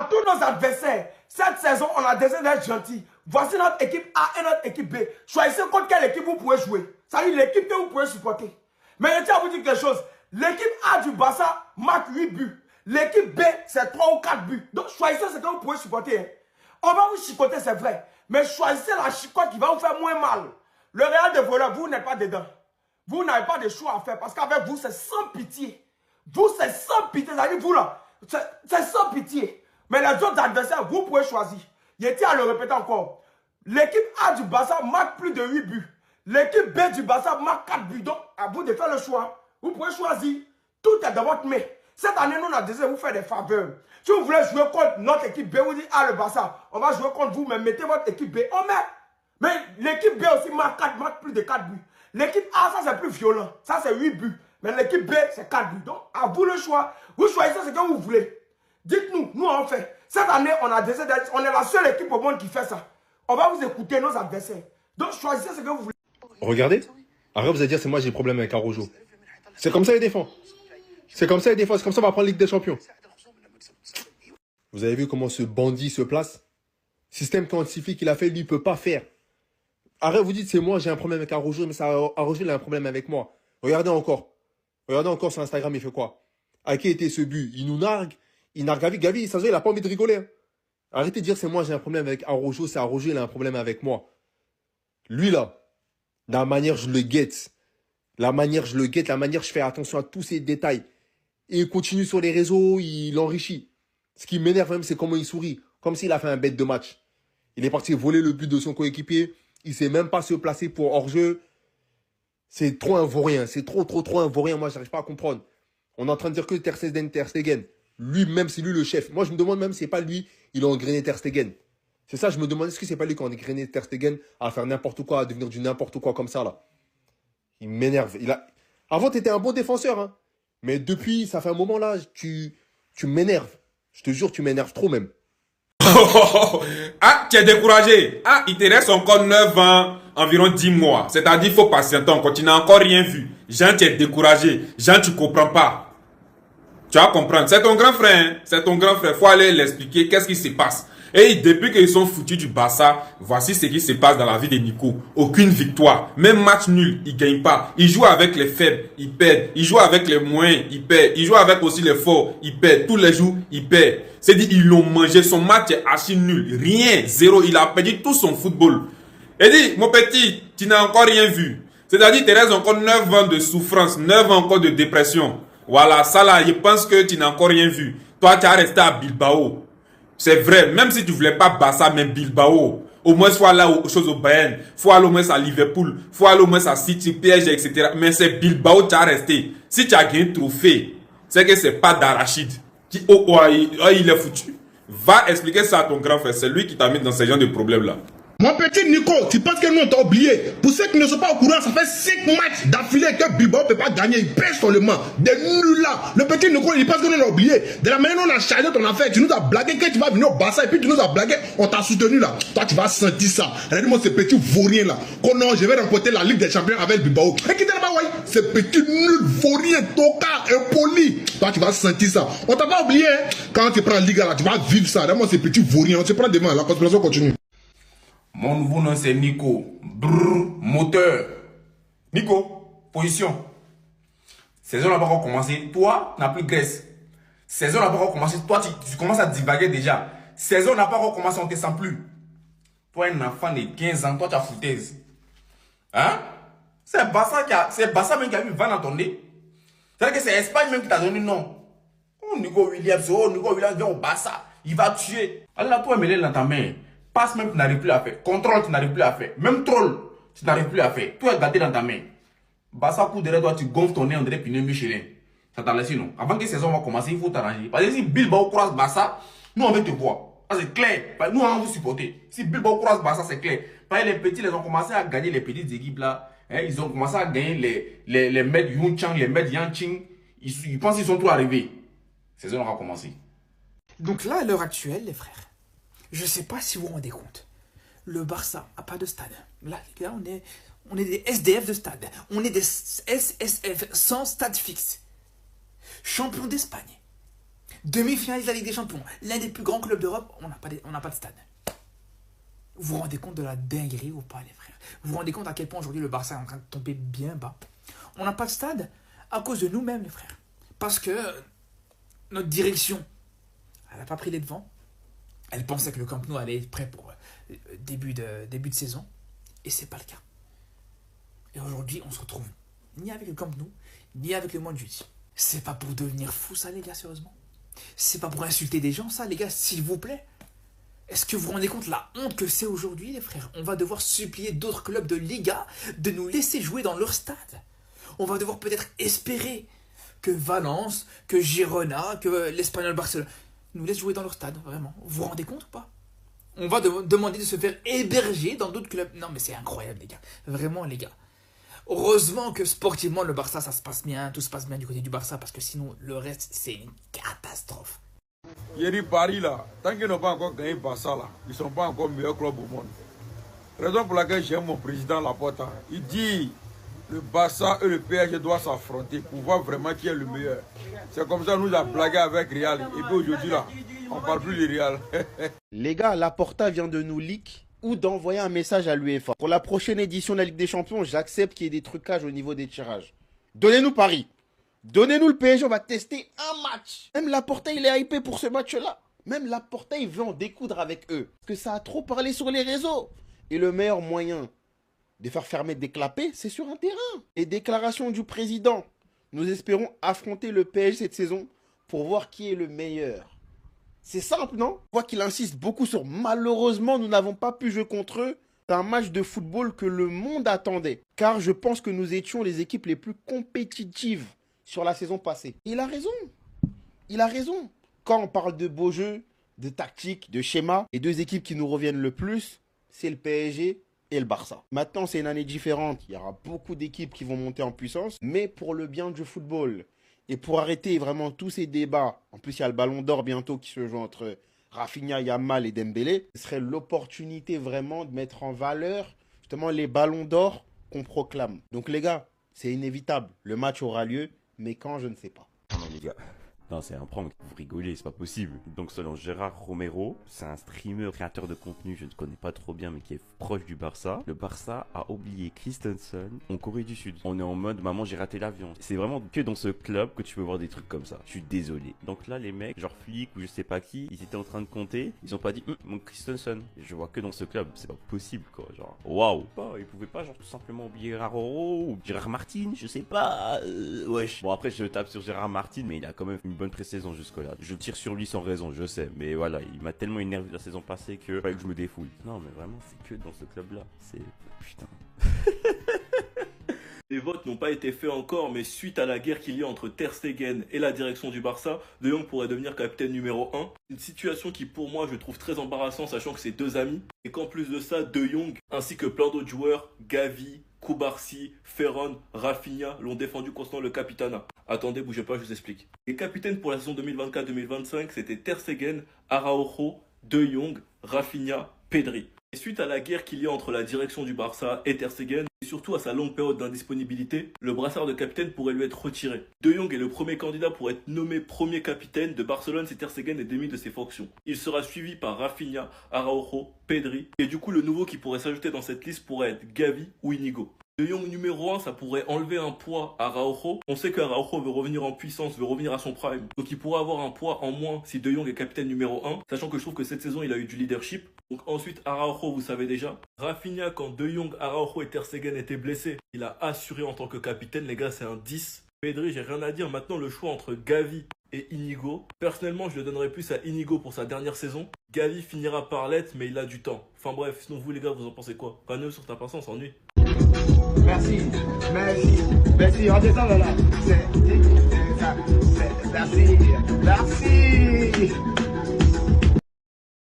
Tous nos adversaires, cette saison, on a décidé d'être gentils. Voici notre équipe A et notre équipe B. Choisissez contre quelle équipe vous pouvez jouer. Ça veut dire l'équipe que vous pouvez supporter. Mais je tiens à vous dire quelque chose. L'équipe A du Barça marque 8 buts. L'équipe B, c'est 3 ou 4 buts. Donc choisissez ce que vous pouvez supporter. Hein. On va vous chicoter, c'est vrai. Mais choisissez la chicote qui va vous faire moins mal. Le Real de voleur, vous n'êtes pas dedans. Vous n'avez pas de choix à faire. Parce qu'avec vous, c'est sans pitié. Vous, c'est sans pitié. Ça veut dire vous là, c'est sans pitié. Mais les autres adversaires, vous pouvez choisir. Je tiens à le répéter encore. L'équipe A du Barça marque plus de 8 buts. L'équipe B du Barça marque 4 buts. Donc, à vous de faire le choix. Vous pouvez choisir. Tout est dans votre main. Cette année, nous, on a décidé de vous faire des faveurs. Si vous voulez jouer contre notre équipe B, vous dites, ah, le Barça, on va jouer contre vous, mais mettez votre équipe B. On met. Mais l'équipe B aussi marque plus de 4 buts. L'équipe A, ça, c'est plus violent. Ça, c'est 8 buts. Mais l'équipe B, c'est 4 buts. Donc, à vous le choix. Vous choisissez ce que vous voulez. Dites-nous, nous on fait. Cette année, on a décidé d'être, on est la seule équipe au monde qui fait ça. On va vous écouter, nos adversaires. Donc choisissez ce que vous voulez. Regardez. Après, vous allez dire, c'est moi j'ai des problèmes avec Araujo. C'est comme ça il défend. C'est comme ça il défend. C'est comme ça on va prendre Ligue des Champions. Vous avez vu comment ce bandit se place? Système quantifié qu'il a fait, lui, il ne peut pas faire. Arrête, vous dites, c'est moi, j'ai un problème avec Araujo, mais Araujo, il a un problème avec moi. Regardez encore. Regardez encore sur Instagram, il fait quoi? À qui était ce but? Il nous nargue. Il nargue Gavi. Gavi, ça se voit, il n'a pas envie de rigoler. Hein. Arrêtez de dire c'est moi, j'ai un problème avec Araujo, c'est Araujo, il a un problème avec moi. Lui, là, la manière je le guette, la manière je fais attention à tous ces détails. Et il continue sur les réseaux, il enrichit. Ce qui m'énerve même, c'est comment il sourit. Comme s'il a fait un bête de match. Il est parti voler le but de son coéquipier. Il ne sait même pas se placer pour hors-jeu. C'est trop un vaurien. C'est trop un vaurien. Moi, je n'arrive pas à comprendre. On est en train de dire que Ter Stegen. Lui-même, c'est lui le chef. Moi, je me demande même si c'est pas lui, il a engrainé Ter Stegen. C'est ça, je me demande, est-ce que c'est pas lui qui a engrainé Ter Stegen à faire n'importe quoi, à devenir du n'importe quoi comme ça, là. Il m'énerve. Avant, tu étais un bon défenseur, hein. Mais depuis, ça fait un moment, là, tu m'énerves. Je te jure, tu m'énerves trop, même. Ah, tu es découragé. Ah, il te reste encore 9 ans, environ 10 mois. C'est-à-dire, il faut patienter encore. Tu n'as encore rien vu. Jean, tu es découragé. Jean, tu comprends pas. Tu vas comprendre. C'est ton grand frère. Hein? C'est ton grand frère. Faut aller l'expliquer. Qu'est-ce qui se passe? Et depuis qu'ils sont foutus du Barça, voici ce qui se passe dans la vie de Nico. Aucune victoire. Même match nul, il ne gagne pas. Il joue avec les faibles, il perd. Il joue avec les moyens, il perd. Il joue avec aussi les forts, il perd. Tous les jours, il perd. C'est dit, ils l'ont mangé. Son match est archi nul. Rien, zéro. Il a perdu tout son football. Et dit, mon petit, tu n'as encore rien vu. C'est-à-dire, tu restes encore 9 ans de souffrance, 9 ans encore de dépression. Voilà, ça là, je pense que tu n'as encore rien vu. Toi, tu as resté à Bilbao. C'est vrai, même si tu ne voulais pas Barça, mais Bilbao. Au moins, faut aller aux choses au Bayern. Faut aller au moins à Liverpool. Faut aller au moins à City, PSG, etc. Mais c'est Bilbao, tu as resté. Si tu as gagné un trophée, c'est que c'est pas d'Arachide. Il est foutu. Va expliquer ça à ton grand frère. C'est lui qui t'a mis dans ce genre de problème-là. Mon petit Nico, tu penses que nous on t'a oublié? Pour ceux qui ne sont pas au courant, ça fait 5 matchs d'affilée que Bilbao ne peut pas gagner. Il pêche seulement. Des nuls là. Le petit Nico, il pense que nous on a oublié. De la manière dont on a chargé ton affaire, tu nous as blagué que tu vas venir au Barça et puis tu nous as blagué, on t'a soutenu là. Toi, tu vas sentir ça. Regarde-moi ce petit vaurien là. Oh non, je vais remporter la Ligue des Champions avec Bilbao. Et qui t'es là-bas, ouais? Ce petit nul vaurien, toca, impoli. Toi, tu vas sentir ça. On t'a pas oublié, hein? Quand tu prends la Ligue là, tu vas vivre ça. Regarde-moi ce petit vaurien. On se prend demain. La conspiration continue. Mon nouveau nom c'est Nico. Brrr, moteur. Nico, position. Saison n'a pas encore commencé. Toi, n'a plus graisse. Saison n'a pas encore commencé. Toi, tu commences à divaguer déjà. Saison n'a pas encore commencé, on ne te sent plus. Toi, un enfant de 15 ans, toi, tu as foutaise. Hein? C'est Barça même qui a mis 20 dans ton nez. C'est-à-dire que c'est Espagne même qui t'a donné non. Oh, Nico Williams, viens au Barça. Il va tuer. Allez là, toi, mets-le dans ta main. Passe même, tu n'arrives plus à faire. Contrôle, tu n'arrives plus à faire. Même troll, tu n'arrives plus à faire. Tout est gâté dans ta main. Barça coup derrière toi, tu gonfles ton nez, on dirait pneu Michelin. Ça t'a laissé, non? Avant que la saison va commencer, il faut t'arranger. Parce que si Bilbao croise Barça, nous on va te voir. C'est clair. Nous on va vous supporter. Si Bilbao croise Barça, c'est clair. Parce que les petits, ils ont commencé à gagner les petites équipes là. Hein, ils ont commencé à gagner les Med Yunchang, les Med Yanqing. Ils pensent qu'ils sont tous arrivés. La saison va commencer. Donc là, à l'heure actuelle, les frères, je ne sais pas si vous vous rendez compte. Le Barça n'a pas de stade. Là, les gars, on est des SDF de stade. On est des SSF sans stade fixe. Champion d'Espagne. Demi-finaliste de la Ligue des Champions, l'un des plus grands clubs d'Europe, on n'a pas de stade. Vous vous rendez compte de la dinguerie ou pas, les frères? Vous vous rendez compte à quel point aujourd'hui le Barça est en train de tomber bien bas? On n'a pas de stade à cause de nous-mêmes, les frères. Parce que notre direction, elle n'a pas pris les devants. Elle pensait que le Camp Nou allait être prêt pour début de saison. Et c'est pas le cas. Et aujourd'hui, on se retrouve ni avec le Camp Nou, ni avec le mois de juillet. C'est pas pour devenir fou, ça, les gars, sérieusement. C'est pas pour insulter des gens, ça, les gars, s'il vous plaît. Est-ce que vous vous rendez compte la honte que c'est aujourd'hui, les frères? On va devoir supplier d'autres clubs de Liga de nous laisser jouer dans leur stade. On va devoir peut-être espérer que Valence, que Girona, que l'Espagnol Barcelone nous laissent jouer dans leur stade, vraiment. Vous vous rendez compte ou pas? On va demander de se faire héberger dans d'autres clubs. Non, mais c'est incroyable, les gars. Vraiment, les gars. Heureusement que sportivement, le Barça, ça se passe bien. Tout se passe bien du côté du Barça, parce que sinon, le reste, c'est une catastrophe. Hier, Paris, là, tant qu'ils n'ont pas encore gagné Barça, là, ils ne sont pas encore meilleurs clubs au monde. Raison pour laquelle j'aime mon président Laporta. Il dit le Barça et le PSG doivent s'affronter pour voir vraiment qui est le meilleur. C'est comme ça nous a blagué avec Real. Et puis aujourd'hui, là, on ne parle plus du Real. Les gars, Laporta vient de nous leak ou d'envoyer un message à l'UEFA. Pour la prochaine édition de la Ligue des Champions, j'accepte qu'il y ait des trucages au niveau des tirages. Donnez-nous Paris. Donnez-nous le PSG, on va tester un match. Même Laporta, il est hypé pour ce match-là. Même Laporta, il veut en découdre avec eux. Parce que ça a trop parlé sur les réseaux. Et le meilleur moyen de faire fermer des clapets, c'est sur un terrain. Et déclaration du président. Nous espérons affronter le PSG cette saison pour voir qui est le meilleur. C'est simple, non? On voit qu'il insiste beaucoup sur malheureusement, nous n'avons pas pu jouer contre eux. C'est un match de football que le monde attendait. Car je pense que nous étions les équipes les plus compétitives sur la saison passée. Il a raison. Il a raison. Quand on parle de beaux jeux, de tactique, de schéma, les deux équipes qui nous reviennent le plus, c'est le PSG et le Barça. Maintenant, c'est une année différente. Il y aura beaucoup d'équipes qui vont monter en puissance. Mais pour le bien du football et pour arrêter vraiment tous ces débats, en plus, il y a le Ballon d'Or bientôt qui se joue entre Rafinha, Yamal et Dembélé. Ce serait l'opportunité vraiment de mettre en valeur justement les Ballons d'Or qu'on proclame. Donc les gars, c'est inévitable. Le match aura lieu, mais quand, je ne sais pas. Non les gars, non c'est un prank, vous rigolez, c'est pas possible. Donc selon Gérard Romero, c'est un streamer, créateur de contenu, je ne connais pas trop bien mais qui est proche du Barça. Le Barça a oublié Christensen en Corée du Sud. On est en mode maman j'ai raté l'avion. C'est vraiment que dans ce club que tu peux voir des trucs comme ça. Je suis désolé. Donc là les mecs, genre flics ou je sais pas qui, ils étaient en train de compter, ils ont pas dit mon Christensen. Je vois que dans ce club, c'est pas possible quoi, genre waouh. Ils pouvaient pas genre tout simplement oublier Raroro ou Gérard Martin, je sais pas. Wesh. Bon après je tape sur Gérard Martin mais il a quand même une bonne pré-saison jusque-là. Je tire sur lui sans raison, je sais. Mais voilà, il m'a tellement énervé la saison passée que fallait que je me défoule. Non, mais vraiment, c'est que dans ce club-là. C'est... Putain. Les votes n'ont pas été faits encore, mais suite à la guerre qu'il y a entre Ter Stegen et la direction du Barça, De Jong pourrait devenir capitaine numéro 1. Une situation qui pour moi je trouve très embarrassante, sachant que c'est deux amis. Et qu'en plus de ça, De Jong, ainsi que plein d'autres joueurs, Gavi, Koubarsi, Ferron, Rafinha, l'ont défendu concernant le capitana. Attendez, bougez pas, je vous explique. Les capitaines pour la saison 2024-2025, c'était Ter Stegen, Araujo, De Jong, Rafinha, Pedri. Et suite à la guerre qu'il y a entre la direction du Barça et Ter Stegen, et surtout à sa longue période d'indisponibilité, le brassard de capitaine pourrait lui être retiré. De Jong est le premier candidat pour être nommé premier capitaine de Barcelone si Ter Stegen est démis de ses fonctions. Il sera suivi par Rafinha, Araujo, Pedri, et du coup le nouveau qui pourrait s'ajouter dans cette liste pourrait être Gavi ou Inigo. De Jong numéro 1, ça pourrait enlever un poids à Araujo. On sait qu'Araujo veut revenir en puissance, veut revenir à son prime. Donc il pourrait avoir un poids en moins si De Jong est capitaine numéro 1. Sachant que je trouve que cette saison, il a eu du leadership. Donc ensuite, Araujo, vous savez déjà. Rafinha, quand De Jong, Araujo et Ter Stegen étaient blessés, il a assuré en tant que capitaine. Les gars, c'est un 10. Pedri, j'ai rien à dire. Maintenant, le choix entre Gavi et Inigo. Personnellement, je le donnerais plus à Inigo pour sa dernière saison. Gavi finira par l'être, mais il a du temps. Enfin bref, sinon vous les gars, vous en pensez quoi? Pas nous sur ta patience, on s'ennuie. Merci, redescends là. Merci.